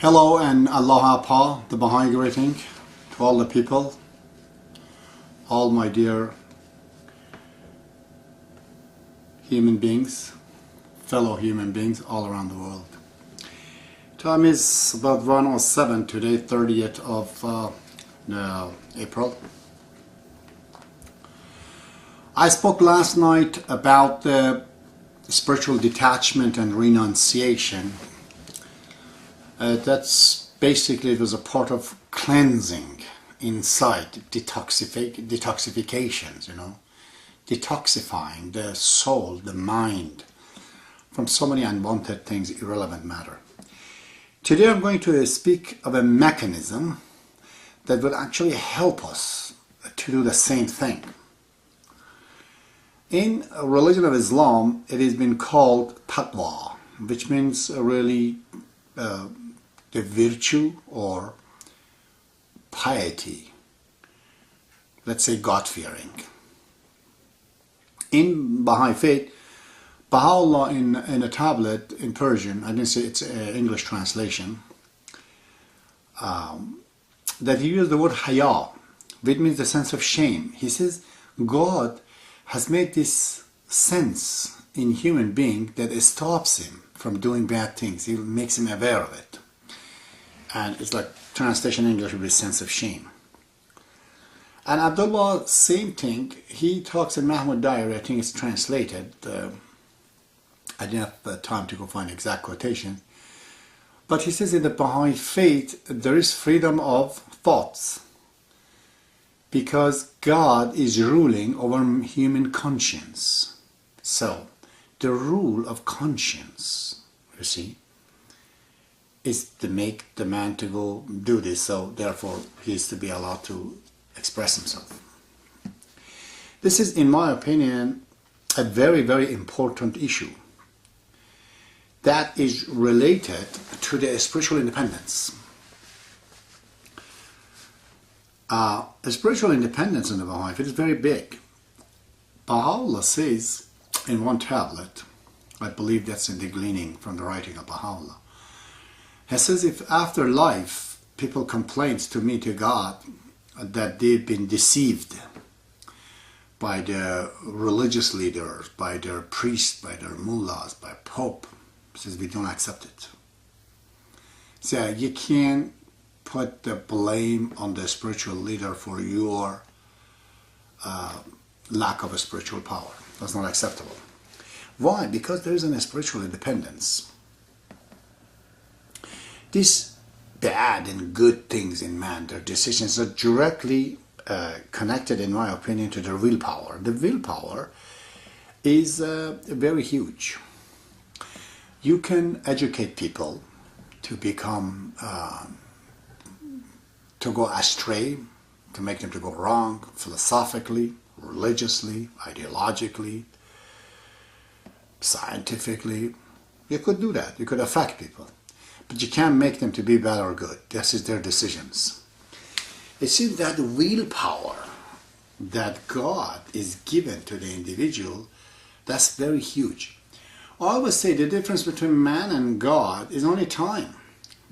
Hello and Aloha Pa, the Baha'i greeting to all the people, all my dear human beings, fellow human beings all around the world. Time is about 1:07 today, 30th of April. I spoke last night about the spiritual detachment and renunciation. That's basically, it was a part of cleansing inside, detoxifications, detoxifying the soul, the mind from so many unwanted things, irrelevant matter. Today I'm going to speak of a mechanism that will actually help us to do the same thing. In a religion of Islam, it has been called taqwa, which means really the virtue or piety, let's say God-fearing. In Baha'i faith, baha'u'llah in a tablet in Persian, I didn't say it's an English translation, that he used the word haya, which means the sense of shame. He says God has made this sense in human being that it stops him from doing bad things. It makes him aware of it. And it's like translation in English would be sense of shame. And Abdullah, same thing. He talks in Mahmud Diary, I think it's translated. I didn't have time to go find exact quotation. But he says in the Baha'i faith, there is freedom of thoughts, because God is ruling over human conscience. So, the rule of conscience, you see, is to make the man to go do this, so therefore he is to be allowed to express himself. This is, in my opinion, a very, very important issue that is related to the spiritual independence. Spiritual independence in the Baha'i faith is very big. Baha'u'llah says in one tablet, I believe that's in the gleaning from the writing of Baha'u'llah, he says, if after life people complain to me, to God, that they've been deceived by their religious leaders, by their priests, by their mullahs, by Pope, he says, we don't accept it. So you can't put the blame on the spiritual leader for your lack of a spiritual power. That's not acceptable. Why? Because there isn't a spiritual independence. These bad and good things in man, their decisions, are directly connected, in my opinion, to their willpower. The willpower is very huge. You can educate people to become, to go astray, to make them to go wrong, philosophically, religiously, ideologically, scientifically. You could do that. You could affect people. But you can't make them to be bad or good. This is their decisions. It seems that the willpower that God is given to the individual, that's very huge. I always say the difference between man and God is only time,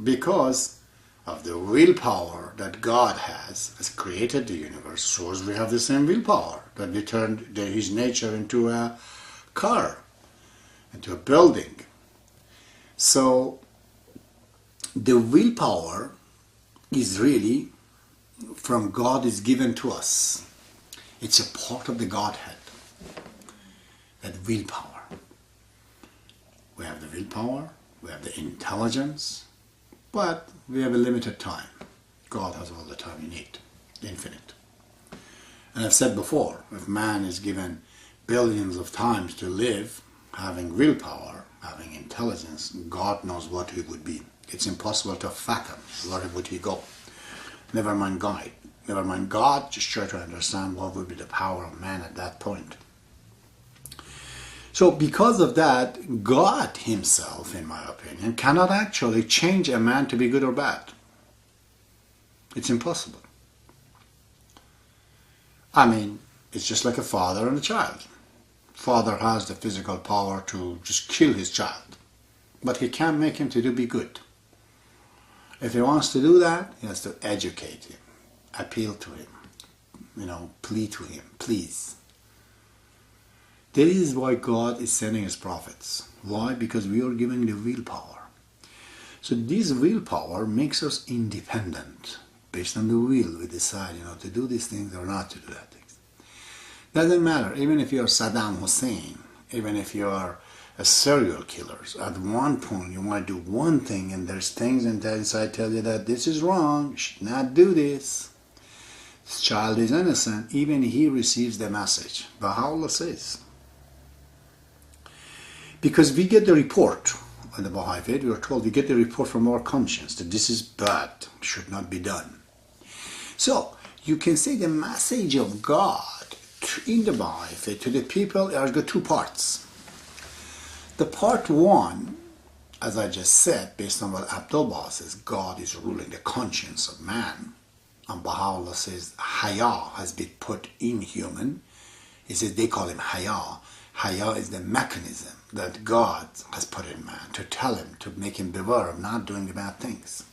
because of the willpower that God has created the universe. So we have the same willpower that we turned his nature into a car, into a building. So the willpower is really from God, is given to us. It's a part of the Godhead, that willpower. We have the willpower, we have the intelligence, but we have a limited time. God has all the time you need, infinite. And I've said before, if man is given billions of times to live, having willpower, having intelligence, God knows what he would be. It's impossible to fathom where would he go. Never mind God. Never mind God, just try to understand what would be the power of man at that point. So because of that, God himself, in my opinion, cannot actually change a man to be good or bad. It's impossible. I mean, it's just like a father and a child. Father has the physical power to just kill his child, but he can't make him to be good. If he wants to do that, he has to educate him, appeal to him, plead to him, please. This is why God is sending his prophets. Why? Because we are given the willpower. So this willpower makes us independent. Based on the will, we decide, to do these things or not to do that things. Doesn't matter. Even if you are Saddam Hussein, even if you are a serial killer, at one point you might do one thing, and there's things inside tell you that this is wrong, you should not do this. This child is innocent. Even he receives the message. Baha'u'llah says. Because we get the report. In the Baha'i faith, we are told we get the report from our conscience that this is bad, should not be done. So, you can say the message of God in the Baha'i faith to the people are the two parts. The part one, as I just said, based on what Abdul-Baha says, God is ruling the conscience of man. And Baha'u'llah says Haya has been put in human. He says they call him Haya. Haya is the mechanism that God has put in man to tell him, to make him beware of not doing the bad things.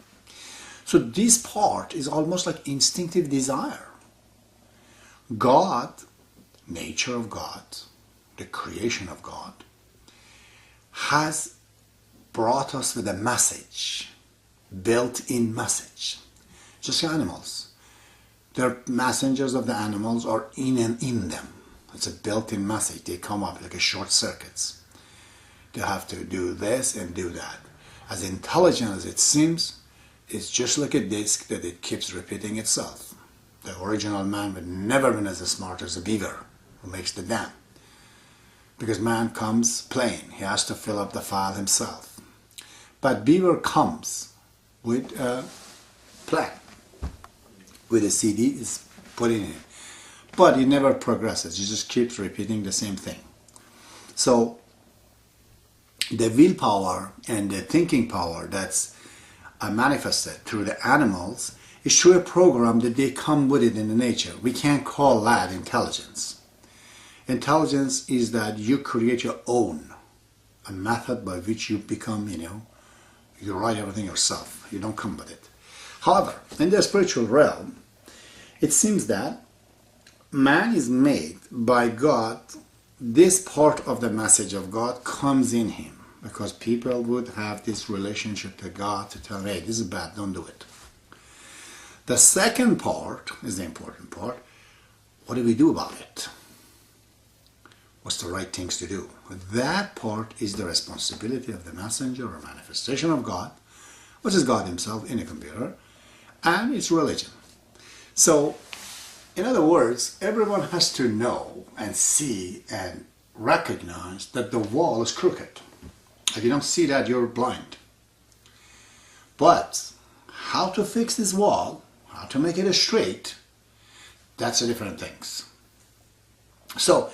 So this part is almost like instinctive desire. God, nature of God, the creation of God, has brought us with a message, built-in message. Just like animals. The messengers of the animals are in them. It's a built-in message. They come up like a short circuits. They have to do this and do that. As intelligent as it seems, it's just like a disk that it keeps repeating itself. The original man would never been as smart as a beaver who makes the dam. Because man comes plain. He has to fill up the file himself. But beaver comes with a plan. With a CD is put in it. But he never progresses. He just keeps repeating the same thing. So the willpower and the thinking power that's manifested through the animals is through a program that they come with it in the nature. We can't call that intelligence. Intelligence is that you create your own, a method by which you become, you write everything yourself. You don't come with it. However, in the spiritual realm, it seems that man is made by God. This part of the message of God comes in him because people would have this relationship to God to tell him, hey, this is bad, don't do it. The second part is the important part. What do we do about it? What's the right things to do? That part is the responsibility of the messenger or manifestation of God, which is God himself in a computer, and it's religion. So, in other words, everyone has to know and see and recognize that the wall is crooked. If you don't see that, you're blind. But how to fix this wall, how to make it straight, that's a different thing. So,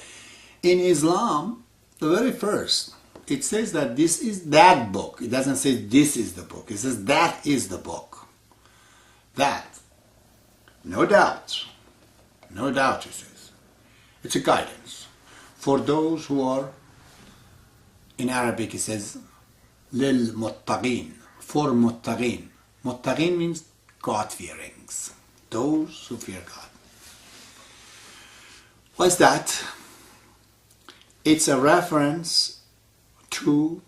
in Islam, the very first, it says that this is that book. It doesn't say this is the book. It says that is the book. That. No doubt. No doubt, it says. It's a guidance. For those who are, in Arabic it says, lil muttaqin, for muttaqin. Muttaqin means God-fearings. Those who fear God. What's that? It's a reference to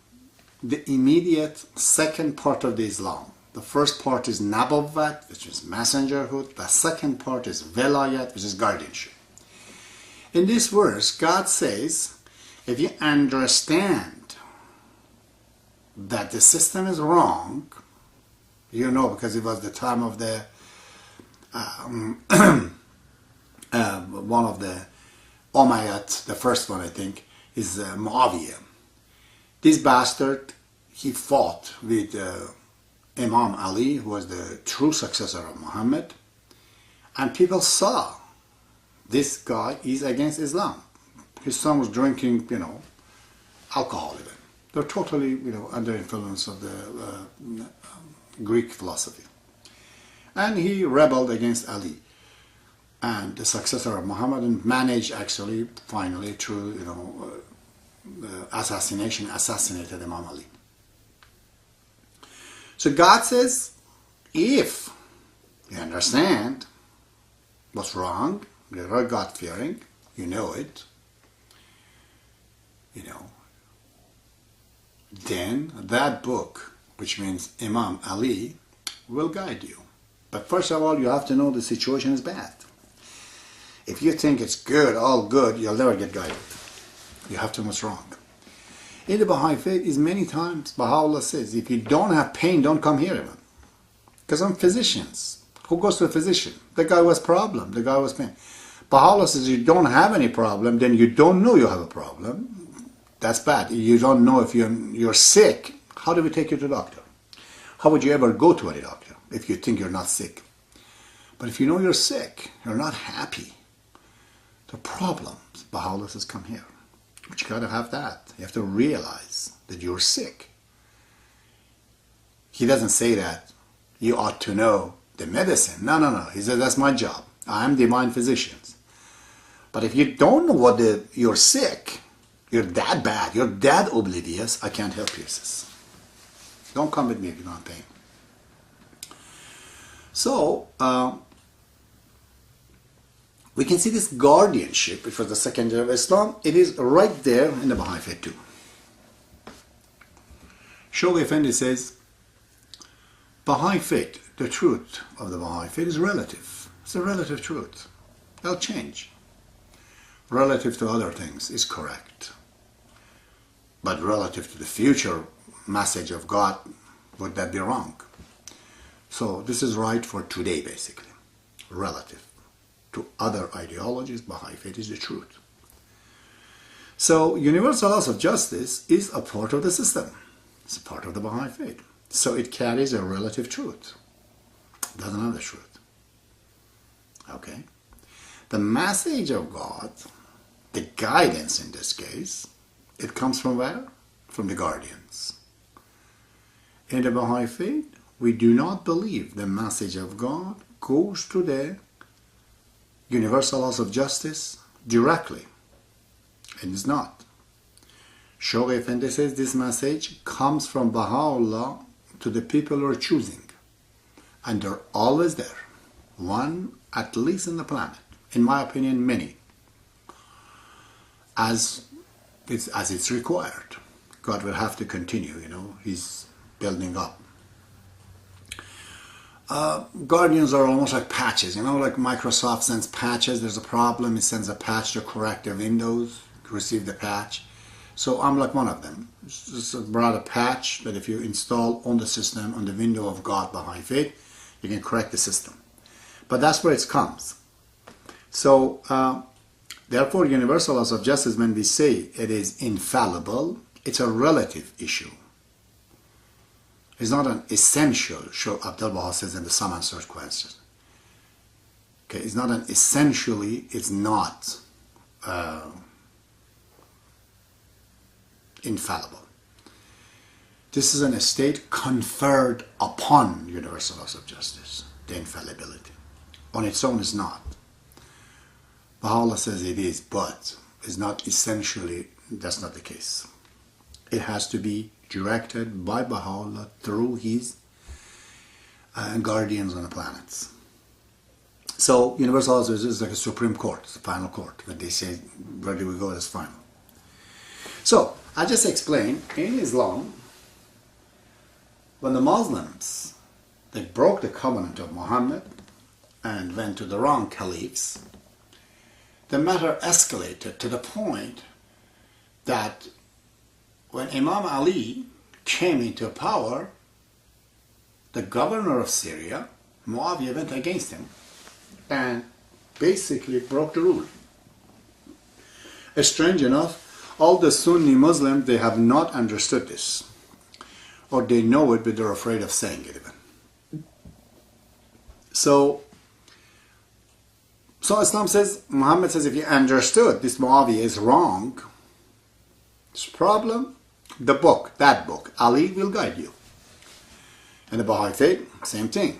the immediate second part of the Islam. The first part is Nabuwwat, which is messengerhood. The second part is Velayat, which is guardianship. In this verse, God says, if you understand that the system is wrong, because it was the time of the one of the Umayyad, the first one I think, is Muawiyah. This bastard, he fought with Imam Ali, who was the true successor of Muhammad, and people saw this guy is against Islam. His son was drinking, alcohol even. They're totally, under influence of the Greek philosophy. And he rebelled against Ali, and the successor of Muhammad, and managed actually, finally, through, assassination, assassinated Imam Ali. So God says, if you understand what's wrong, you're God-fearing, you know it, then that book, which means Imam Ali, will guide you. But first of all, you have to know the situation is bad. If you think it's good, all good, you'll never get guided. You have to know what's wrong. In the Baha'i faith is many times, baha'u'llah says, if you don't have pain, don't come here even. Because I'm physicians. Who goes to a physician? The guy was problem, the guy was pain. Baha'u'llah says you don't have any problem, then you don't know you have a problem. That's bad. You don't know if you're sick. How do we take you to the doctor? How would you ever go to any doctor if you think you're not sick? But if you know you're sick, you're not happy, the problems, baha'u'llah says, come here. But you gotta have that. You have to realize that you're sick. He doesn't say that you ought to know the medicine. No. He says that's my job. I am divine physician. But if you don't know you're sick, you're that bad, you're that oblivious, I can't help you, sis. Don't come with me if you're not paying. So, we can see this guardianship, which was the second year of Islam. It is right there in the Baha'i faith too. Shoghi Effendi says, Baha'i faith, the truth of the Baha'i faith is relative. It's a relative truth. It'll change. Relative to other things is correct. But relative to the future message of God, would that be wrong? So this is right for today, basically. Relative to other ideologies, Baha'i faith is the truth. So universal laws of justice is a part of the system. It's a part of the Baha'i faith. So it carries a relative truth. It doesn't have the truth. Okay? The message of God, the guidance in this case, it comes from where? From the guardians. In the Baha'i faith, we do not believe the message of God goes to the universal laws of justice directly. It is not. Shoghi Effendi says this message comes from Baha'u'llah to the people who are choosing. And they're always there. One at least in the planet. In my opinion, many. As it's required. God will have to continue, He's building up. Guardians are almost like patches, like Microsoft sends patches, there's a problem, it sends a patch to correct their Windows, receive the patch. So I'm like one of them. It's just brought a patch that if you install on the system, on the window of God Baha'i faith, you can correct the system. But that's where it comes. So, therefore, universal laws of justice, when we say it is infallible, it's a relative issue. It's not an essential, Abdul Baha says in the Some Answered Questions. Okay, it's not an essentially, it's not infallible. This is an estate conferred upon universal laws of justice, the infallibility. On its own is not. Baha'u'llah says it is, but it's not essentially, that's not the case. It has to be directed by Baha'u'llah through his guardians on the planets. So universal laws is like a supreme court, it's the final court. When they say, where do we go, that's final. So, I just explained, in Islam, when the Muslims, they broke the covenant of Muhammad and went to the wrong caliphs, the matter escalated to the point that when Imam Ali came into power, the governor of Syria, Muawiyah, went against him and basically broke the rule. Strange enough, all the Sunni Muslims, they have not understood this. Or they know it, but they're afraid of saying it even. So Islam says, Muhammad says, if you understood this Muawiyah is wrong, this problem, the book, that book, Ali will guide you. And the Baha'i faith, same thing.